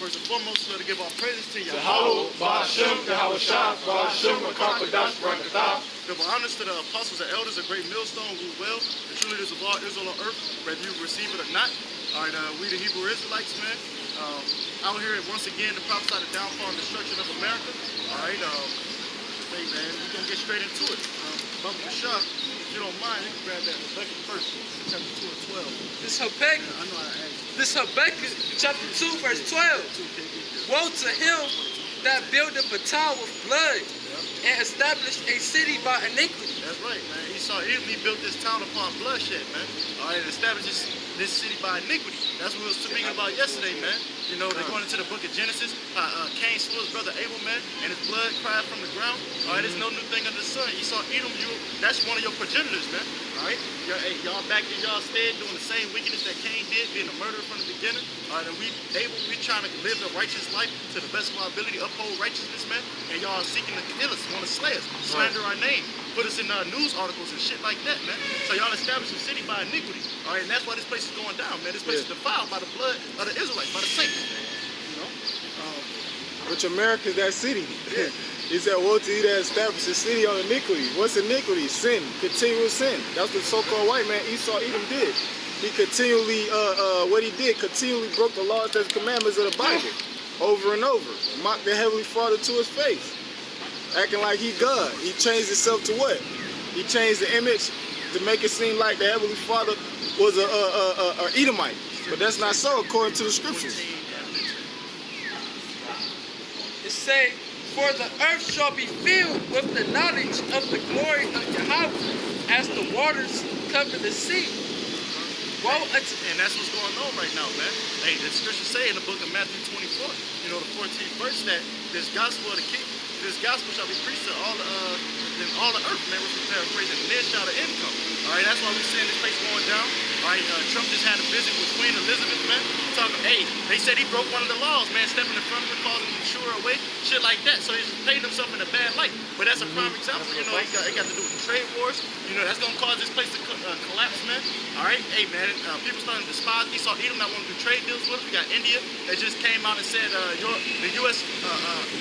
first and foremost, let us give our praises to you. Yahweh, Ba'ashem, Yahweh Shah, Ba'ashem, Rakakadash, Rakadash. Give honors to the apostles and elders, a great millstone, rule well, the true leaders of all Israel on earth, whether you receive it or not. All right, we the Hebrew Israelites, man, out here once again to prophesy the downfall and destruction of America. All right, hey man, we're gonna get straight into it. Brother Shah, if you don't mind, you can grab that Habakkuk first, chapter 2 and 12. This Habakkuk. I know I asked. This Habakkuk, chapter 2, verse 12. Woe to him that buildeth a tower with blood and established a city by iniquity. That's right, man. He built this town upon bloodshed, man. All right, and established this city by iniquity. That's what we were speaking about yesterday, man. You know, they're going into the book of Genesis. Cain slew his brother Abel, man, and his blood cried from the ground. All right, there's no new thing under the sun. Esau, Edom, that's one of your progenitors, man. All right, y'all back in y'all stead doing the same wickedness that Cain did, being a murderer from the beginning. All right, and we trying to live the righteous life to the best of our ability, uphold righteousness, man. And y'all seeking to kill us, want to slay us, slander our name, put us in news articles and shit like that, man. So y'all established a city by iniquity. All right, and that's why this place is going down, man. This place is defiled by the blood of the Israelites, by the saints. You know? Which America is that city? Yeah. He said, woe to you that established a city on iniquity. What's iniquity? Sin, continual sin. That's what so-called white man Esau Edom did. He continually, continually broke the laws and commandments of the Bible over and over. Mocked the Heavenly Father to his face. Acting like he God. He changed himself to what? He changed the image to make it seem like the Heavenly Father was a Edomite. But that's not so according to the scriptures. It say, for the earth shall be filled with the knowledge of the glory of Yahweh as the waters cover the sea. And that's what's going on right now, man. Hey, the scriptures say in the book of Matthew 24, you know, the 14th verse, that this gospel of the king, this gospel shall be preached to all the earth, man. We're paraphrasing, and then shall the income. All right, that's why we're seeing this place going down. All right, Trump just had a visit with Queen Elizabeth, man. Talking, hey, they said he broke one of the laws, man, stepping in front of her, causing him to shoo her away, shit like that. So he's painting himself in a bad light. But that's a prime example, you know, it got to do with the trade wars. You know, that's going to cause this place to collapse, man. All right, hey, man, people starting to despise Esau Edom, not wanting to do trade deals with us. We got India that just came out and said the U.S.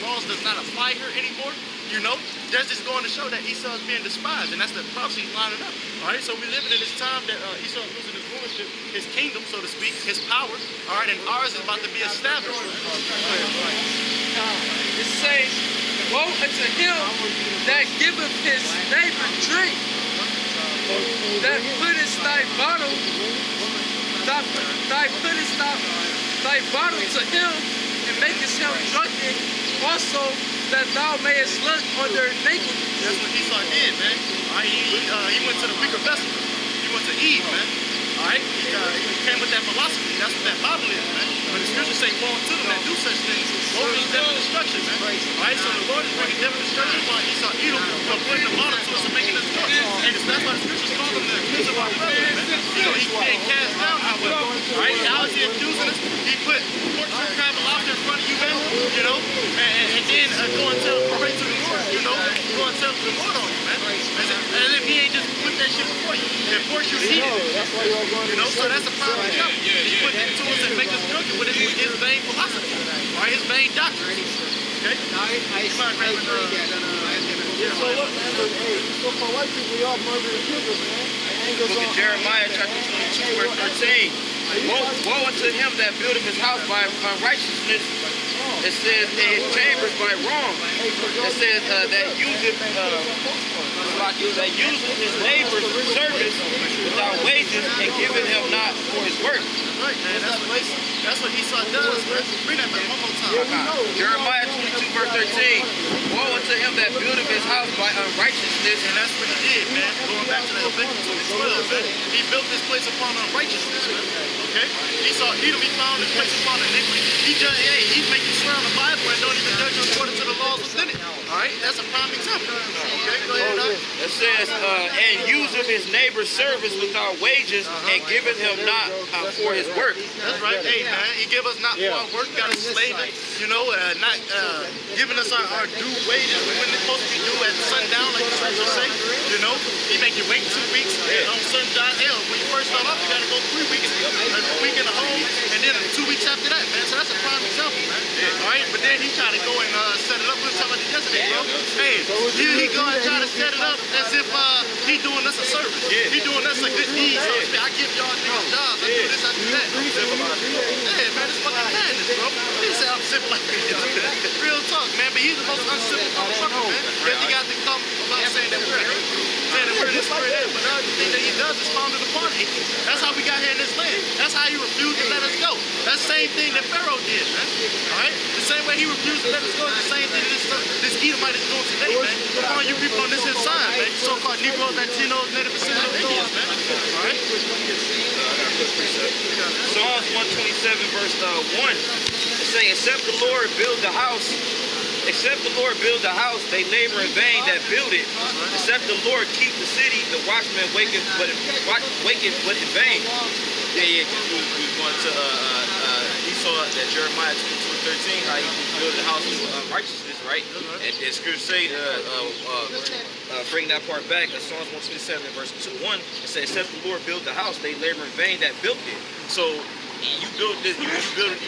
Laws does not apply here anymore. You know, that's just going to show that Esau is being despised, and that's the prophecy lining up. All right, so we're living in this time that Esau is losing his rulership, his kingdom, so to speak, his power. All right, and ours is about to be established. It say, woe unto him that giveth his neighbor drink, that puttest thy bottle to him, and makest him drunken, also that thou mayest look on their nakedness. That's what Esau did, man. All right, he went to the weaker vessel. He went to Eve, man. All right, he came with that philosophy. That's what that Bible is, man. But the scriptures say, woe to them that do such things. Woe means death and destruction, man. All right, so the Lord is bringing death and destruction upon Esau Edom, but putting the model to us and making us drunk. And that's why the scriptures call him the accuser of our brethren, man. You know, he's being cast down, however. All right, how is he accusing us? He put 14 crab lobster in front of you, man. You know, and then go and tell, pray to the Lord, you know, go and tell the Lord on you, man. As if he ain't just put that shit before you and force you to eat it. That's why y'all going. You know, so that's a prime example. He put it to us and make us drunken with his vain philosophy, or his vain doctrine. Okay? So what, man? Hey, so-called white people, y'all murdering children, man. Book of Jeremiah, chapter 22, verse 13. Woe unto him that buildeth his house by unrighteousness. It says in his chambers by wrong. It says that useth his neighbor's service without wages and giving him not for his work. Right, man. That's what Esau does, man. Bring that back one more time. Jeremiah 22, verse 13. Woe unto him that buildeth his house by unrighteousness. And that's what he did, man. Going back to the Habakkuk 2:12, man. He built this place upon unrighteousness, man. Okay? Esau Edom, he found this place upon iniquity. He make you swear on the Bible and don't even judge you according to the laws within it. All right? That's a prime example. Okay? Go ahead, Doc. It says, and useth his neighbor's service without wages and giveth him not for his work. That's right. Hey, man. He give us not for our work. Got us slaved, you know, not giving us our due wages when it's supposed to be due at sundown, like the scriptures say. You know, he make you wait 2 weeks on sundown. Hell, when you first start off, you got to go 3 weeks, a week in the home, and then 2 weeks after that, man. So that's a prime example, man. All right, but then he tried to go and set it up. We were talking about this yesterday, bro. Hey, he go and try to set it up as if he doing us a service. Yeah. He doing us a good deed. So to speak. I give y'all niggas jobs. I do this, I do that. Hey, man, it's fucking madness, bro. He said I'm simple like this. Real talk, man. But he's the most uncivil motherfucker, man. Because he got to come about saying that we're saying that we're this, we're that. But the other thing that he does is founded upon hate. That's how we got here in this land. That's how he refused to let us go. That's the same thing that Pharaoh did, man. All right? The same way he refused to let us go is the same thing that this Edomite is doing today, man. Upon you people on this his side, man. You so-called Negroes, Latinos, Native Descendants, Indians, man. All right? Psalms 127 verse 1. It say, except the Lord build the house, they labor in vain that build it. Except the Lord keep the city, the watchman waketh but in vain. Yeah, we going to he saw that Jeremiah 22:13, how he built the house of righteousness, right? And scripture say, bring that part back, Psalms 127 verse 1, it says, except the Lord build the house, they labor in vain that built it. So you build this, you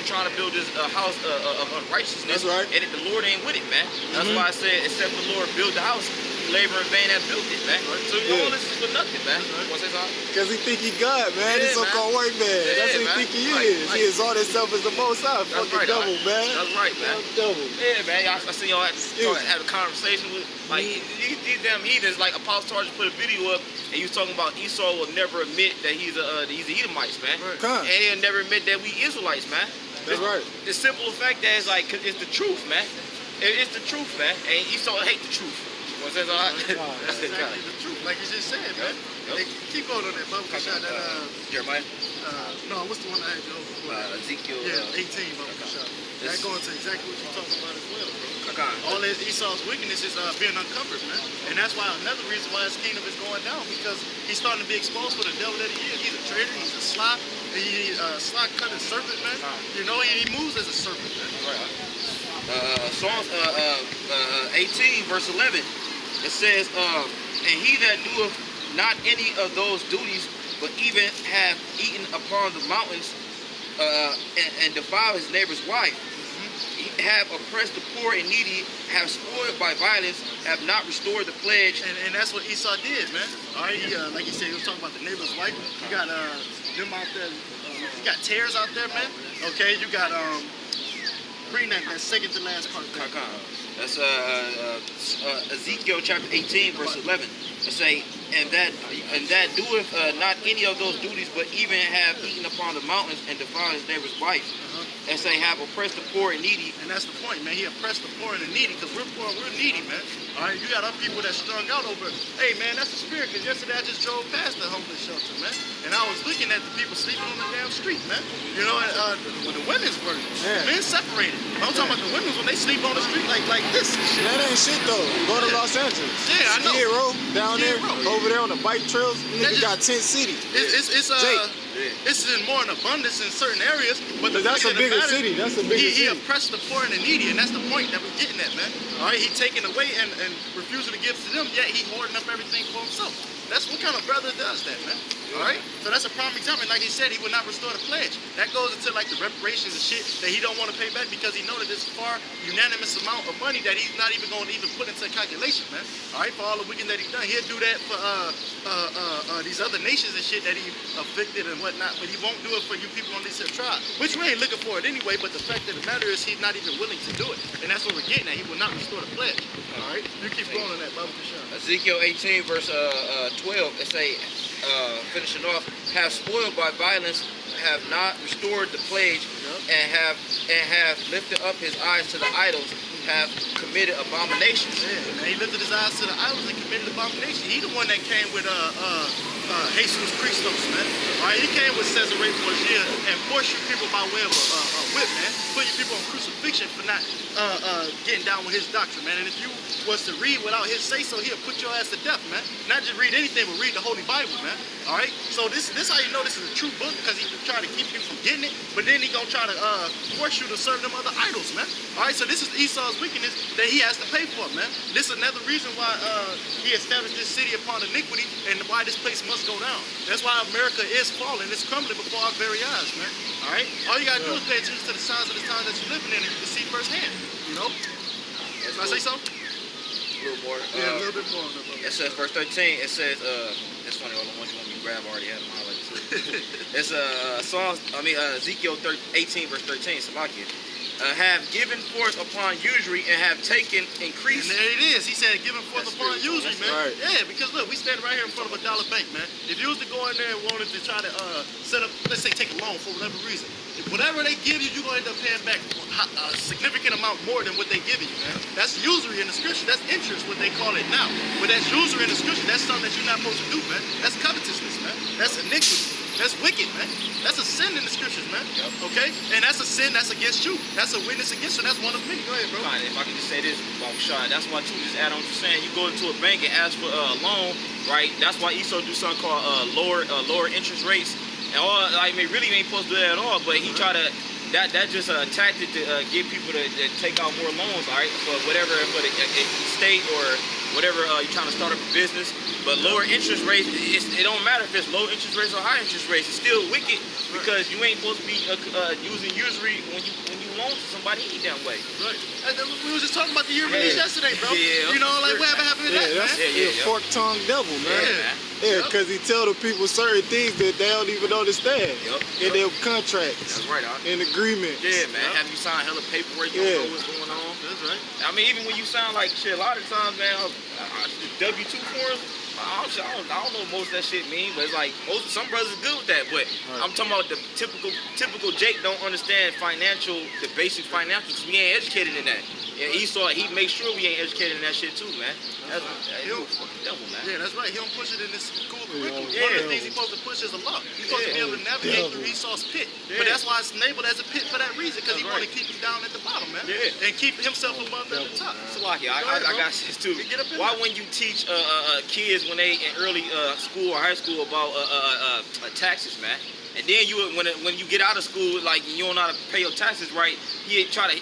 trying to build this house of unrighteousness. That's right. And the Lord ain't with it, man. That's why I said, except the Lord build the house, you labor in vain that built it, man. So all this is for nothing, man. Want to say something? Because he think he God, man. Yeah, He's so-called white man. Yeah, That's what he man. think he is. He exalts himself as the most high. Fucking right, double, man. That's right, man. Double. Yeah, man. I see y'all have a conversation with, like, these damn heathens, like Apostle Tarja put a video up, and he was talking about Esau will never admit that he's Edomites, man. Come. And he'll never admit that we Israelites, man. That's right. The simple fact that it's like, it's the truth, man. It's the truth, man. And Esau hate the truth. What says all right? That's exactly the truth, like you just said, man. Yep. They keep going on that bubble shot that Jeremiah? no, what's the one I had you over before? Ezekiel. Yeah, 18 bubble shot. That going to exactly what you're talking about as well, bro. All that Esau's wickedness is being uncovered, man. And that's why another reason why his kingdom is going down, because he's starting to be exposed for the devil that he is. He's a traitor, he's a sly, he's a sly cutting serpent, man. You know, he moves as a serpent, man. Psalms 18 verse 11. It says, and he that doeth not any of those duties, but even have eaten upon the mountains and defiled his neighbor's wife, have oppressed the poor and needy, have spoiled by violence, have not restored the pledge. And that's what Esau did, man. All right, he, like you said, he was talking about the neighbor's wife. You got them out there. You got tares out there, man. Okay, you got bring that second to last part. That's Ezekiel chapter 18 verse 11. It say, and that doeth not any of those duties, but even have eaten upon the mountains and defiled his neighbor's wife. And say, have oppressed the poor and needy. And that's the point, man. He oppressed the poor and the needy, because we're poor, we're needy, man. All right, you got other people that strung out over, hey, man, that's the spirit, because yesterday I just drove past the homeless shelter, man. And I was looking at the people sleeping on the damn street, man. You know, with the women's version. Yeah. Men separated. I'm talking about the women's when they sleep on the street like this and shit. That ain't shit, though. Go to Los Angeles. Yeah, I know. Skid Row, down Skid there, Row. over there on the bike trails, niggas just- got tent city. It's in more in abundance in certain areas, but the That's a fact of the bigger matter, city. That's a bigger he city. oppressed the poor and the needy, and that's the point that we're getting at, man. All right, he taking away and refusing to give to them, yet he hoarding up everything for himself. That's what kind of brother does that, man. All right, so that's a prime example. And like he said, he would not restore the pledge. That goes into like the reparations and shit that he don't want to pay back because he know that this far unanimous amount of money that he's not even going to even put into calculation, man. All right, for all the wicked that he's done, he'll do that for these other nations and shit that he afflicted and whatnot, but he won't do it for you people on this here tribe, which we ain't looking for it anyway. But the fact of the matter is, he's not even willing to do it, and that's what we're getting at. He will not restore the pledge. All right, you keep going on that, Baba Kashan. Ezekiel 18 verse 12, it say, finishing off, have spoiled by violence, have not restored the pledge, and have lifted up his eyes to the idols, have committed abominations. Yeah, man, he lifted his eyes to the idols and committed abomination. He the one that came with Jesus Christos, man. All right, he came with Caesarea Borgia and forced you people by way of a whip, man. Put you people on crucifixion for not getting down with his doctrine, man. And if you was to read without his say-so, he'll put your ass to death, man. Not just read anything, but read the Holy Bible, man. All right? So this how you know this is a true book, because he trying to keep you from getting it, but then he gonna try to force you to serve them other idols, man. All right? So this is Esau's wickedness that he has to pay for, man. This is another reason why he established this city upon iniquity and why this place must must go down. That's why America is falling. It's crumbling before our very eyes, man. All right? All you got to do is pay attention to the signs of the time that you're living in, and you can see firsthand, you know? Can I say something? A little more. Yeah, a little bit more. It says, verse 13, it says, it's funny, all the ones you want me to grab, I already had them highlighted too. It's Ezekiel 18, verse 13, Salakia. Have given forth upon usury and have taken increase. And there it is. He said, giving forth upon usury, man. right. Yeah, because look, we stand right here in front of a dollar bank, man. If you was to go in there and wanted to try to set up, let's say, take a loan for whatever reason, whatever they give you, you're going to end up paying back a significant amount more than what they give you, man. That's usury in the scripture. That's interest, what they call it now. But that's usury in the scripture. That's something that you're not supposed to do, man. That's covetousness, man. That's iniquity. That's wicked, man. That's a sin in the scriptures, man. Yep. Okay? And that's a sin that's against you. That's a witness against you. That's one of many. Go ahead, bro. Fine, if I can just say this about Rashad, that's why too, just add on to saying, you go into a bank and ask for a loan, right? That's why Esau do something called lower interest rates. And all, like, really ain't supposed to do that at all, but he try to, that just a tactic to get people to take out more loans, all right, for whatever, for the state or whatever you're trying to start up a business. But lower interest rates, it don't matter if it's low interest rates or high interest rates. It's still wicked because you ain't supposed to be using usury when you loan to somebody any damn way. Right. We was just talking about the year release yesterday, bro. Yeah. You know, like whatever happened to that, man? He a fork-tongued devil, man. Yeah, because he tell the people certain things that they don't even understand in their contracts. That's right, in agreements. Yeah, man. Have you signed hella paperwork? You don't know what's going on. That's right. I mean, even when you sound like shit, a lot of times, man, the W-2 forms, I don't know what most of that shit mean, but it's like some brothers are good with that. But I'm talking about the typical Jake don't understand the basic financials. We ain't educated in that. And Esau, he makes sure we ain't educated in that shit too, man. That's a fucking devil, man. Yeah, that's right. He don't push it in this school curriculum. Yeah. One of the things he's supposed to push is a law. He's supposed to be able to navigate through Esau's pit. But that's why it's labeled as a pit for that reason, because he want to keep him down at the bottom, man. Yeah. And keep himself above at the top. Salaki, I got this too. Why when you teach kids when they in early school or high school about taxes, man? And then when you get out of school, like you don't know how to pay your taxes right, he try to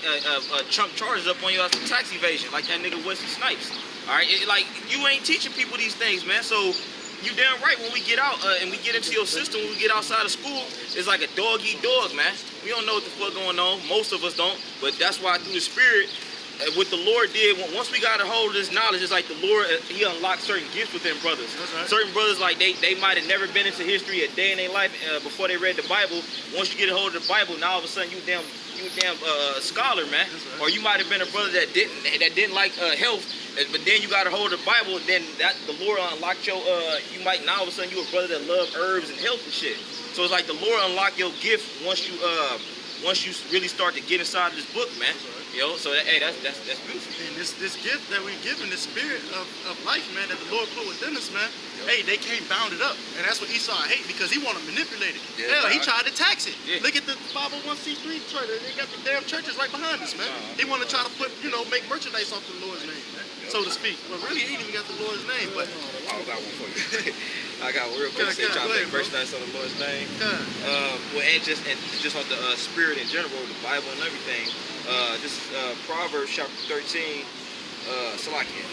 trump charges up on you for tax evasion, like that nigga Wesley Snipes. All right, like you ain't teaching people these things, man. So you damn right when we get out and we get into your system, when we get outside of school, it's like a dog eat dog, man. We don't know what the fuck going on. Most of us don't, but that's why through the Spirit. What the Lord did, once we got a hold of this knowledge, it's like the Lord, he unlocked certain gifts within brothers. Right. Certain brothers, like they might have never been into history a day in their life before they read the Bible. Once you get a hold of the Bible, now all of a sudden you a damn scholar, man. Right. Or you might have been a brother that didn't like health, but then you got a hold of the Bible, then the Lord unlocked your you might now all of a sudden you a brother that love herbs and health and shit. So it's like the Lord unlocked your gift once you really start to get inside of this book, man. Yo, so hey, that's beautiful. And this gift that we given, this spirit of life, man, that the Lord put within us, man. Hey, they can't bound it up, and that's what Esau hate, because he want to manipulate it. Yeah, Hell, he tried to tax it. Yeah. Look at the 501c3 church. They got the damn churches right behind us, man. He want to try to put, make merchandise off the Lord's name, man, so to speak. Well, really, he ain't even got the Lord's name, but I got one for you. I got one real quick. Trying to make merchandise on the Lord's name. Well, and just on the spirit in general, the Bible and everything. This is Proverbs chapter 13. Salakia.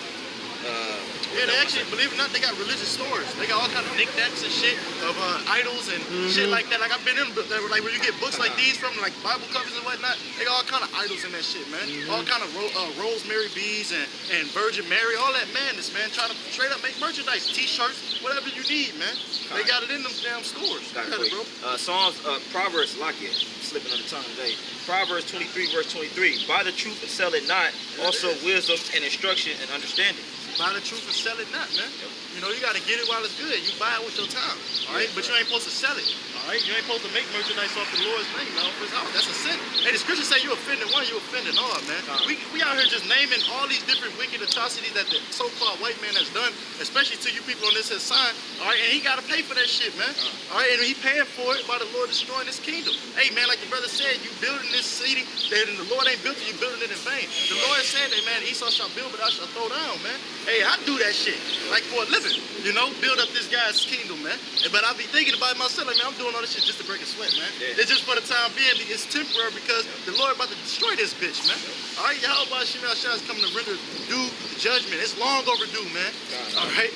yeah, they actually, believe it or not, they got religious stores. They got all kind of knickknacks and shit of idols and shit like that. Like I've been in, like when you get books like these from, like Bible covers and whatnot, they got all kind of idols in that shit, man. All kind of rosemary beads and Virgin Mary, all that madness, man. Trying to straight up make merchandise, t-shirts, whatever you need, man. They got it in them damn stores. Got it, bro. Psalms, Proverbs, Salakia, slipping on the tongue today. Proverbs 23, verse 23. Buy the truth and sell it not. Also wisdom and instruction and understanding. Buy the truth and sell it not, man. You got to get it while it's good. You buy it with your time, all right? But you ain't supposed to sell it, all right? You ain't supposed to make merchandise off the Lord's name, man, for his house. That's a sin. Hey, the scripture say you offended one, you offended all, man. We out here just naming all these different wicked atrocities that the so-called white man has done, especially to you people on this his sign, all right? And he got to pay for that shit, man, all right? And he paying for it by the Lord destroying his kingdom. Hey, man, like the brother said, you building this city, that the Lord ain't built it, you building it in vain. The Lord said that, man, Esau shall build, but I shall throw down, man. Hey, I do that shit, like for a living, build up this guy's kingdom, man. But I be thinking about it myself, like, man, I'm doing all this shit just to break a sweat, man. It's just for the time being, it's temporary because the Lord about to destroy this bitch, man. All right, Yahweh Shemel Shah is coming to render due judgment. It's long overdue, man. All right.